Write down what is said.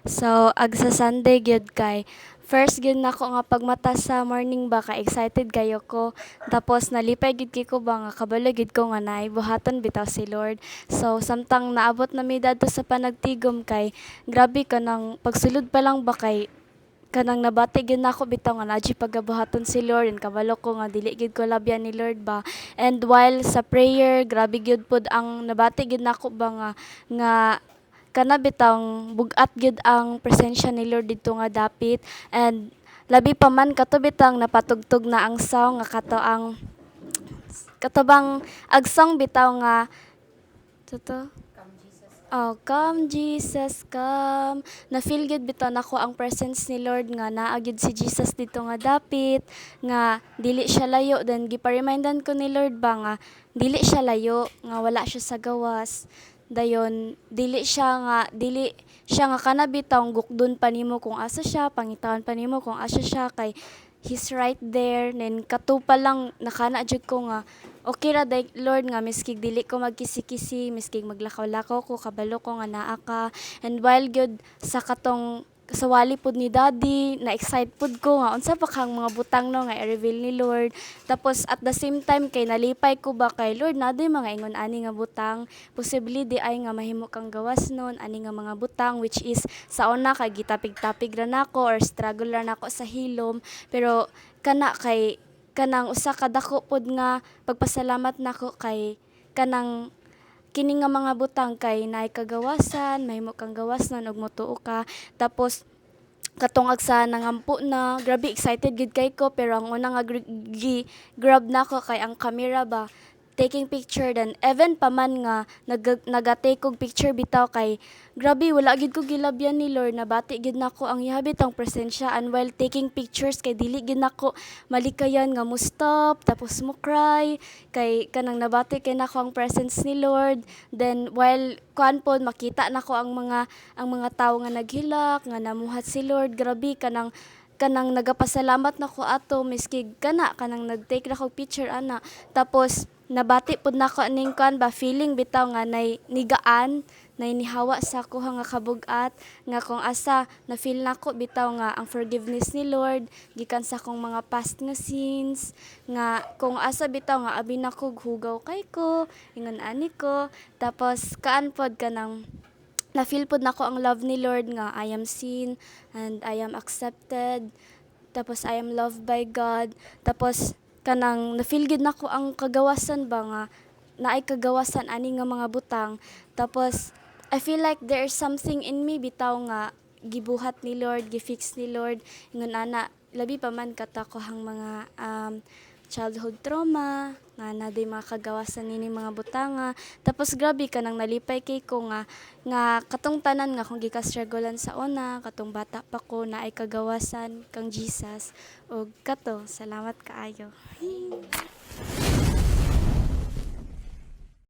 So, sa Sunday gyud kay first gyud nako nga pagmata sa morning ba ka excited kayo ko. Tapos nalipay gyud kay ko ba nga kabalo gyud ko nga naay buhaton bitaw si Lord. So, samtang naabot na mi dadto sa panagtigom kay grabe kanang pagsulod pa lang ba kay kanang nabati gyud nako bitaw nga naadji pagabuhaton si Lord and kabalo ko nga dili gyud ko labyan ni Lord ba. And while sa prayer grabe gyud pod ang nabati gyud nako ba nga kana bitang bugat gyud ang presensya ni Lord dito nga dapit. And labi pa man kato bitang napatugtog na ang song nga katubang agsong bitaw nga toto. Oh, come Jesus, come. Na-feel gid bitaw nako ang presence ni Lord nga naa gyud si Jesus dito nga dapit, nga dili siya layo. Then gipa-remindan ko ni Lord ba nga dili siya layo, nga wala siya sa gawas. Dayon dili siya nga kana bitaw gukdon pa nimo kung asa siya, pangitawon pa nimo kung asa siya kay He's right there. Then kato pa lang nakana jud ko nga okay ra day Lord nga miskig dili ko magkisi-kisi, miskig maglakaw-lakaw ko kabalo ko nga naa ka. And while gyud sa katong kasawali pod ni Daddy, na-excite pod ko nga unsa pa kang mga butang no nga i-reveal ni Lord. Tapos at the same time kay nalipay ko ba kay Lord naday mga ingon ani nga butang, possibly di ay nga mahimo kang gawas nun ani nga mga butang, which is sa una kay gitapig-tapig ra nako or struggle ra nako sa hilom. Pero kana kay kanang usa ka dako pod nga pagpasalamat nako kay kanang kini nga mga butang kay naay kagawasan, mahimo kang gawasan ug motuo ka. Tapos katong agsa nangampo na, grabe excited gid kay ko pero ang una nga grab nako kay ang camera ba taking picture. Then even pa man nga nagatake og picture bitaw kay grabe wala gid ko gilabyan ni Lord, nabati gid nako ang ihabit ang presensya. And while taking pictures kay dili gid nako malikayan nga mo stop tapos mo cry kay kanang nabati kay nako ang presence ni Lord. Then while kuan pod makita nako ang mga tawo nga naghilak nga namuhat si Lord, grabe kanang nagapasalamat nako ato miski kanang nag-take na kog picture ana. Tapos nabati pod nako ning kuan ba feeling bitaw nga nigaan nihawa sa ako nga kabug-at nga kung asa na feel nako bitaw nga ang forgiveness ni Lord gikan sa akong mga past nga sins, nga kung asa bitaw nga abi nako hugaw kay ko ingon ani ko. Tapos kaan pod kanang na-feel pod nako ang love ni Lord nga I am seen and I am accepted. Tapos I am loved by God. Tapos kanang na-feel gid nako ang kagawasan ba nga naay kagawasan ani nga mga butang. Tapos I feel like there is something in me bitaw nga gibuhat ni Lord, gifix ni Lord. Ingon ana labi pa man katakohang mga childhood trauma nga naday mga kagawasan nini mga butanga. Tapos grabe ka nang nalipay kay ko nga katong tanan nga kung gikastrugglean sa una katong bata pa ko na ay kagawasan kang Jesus. Og kato salamat kaayo.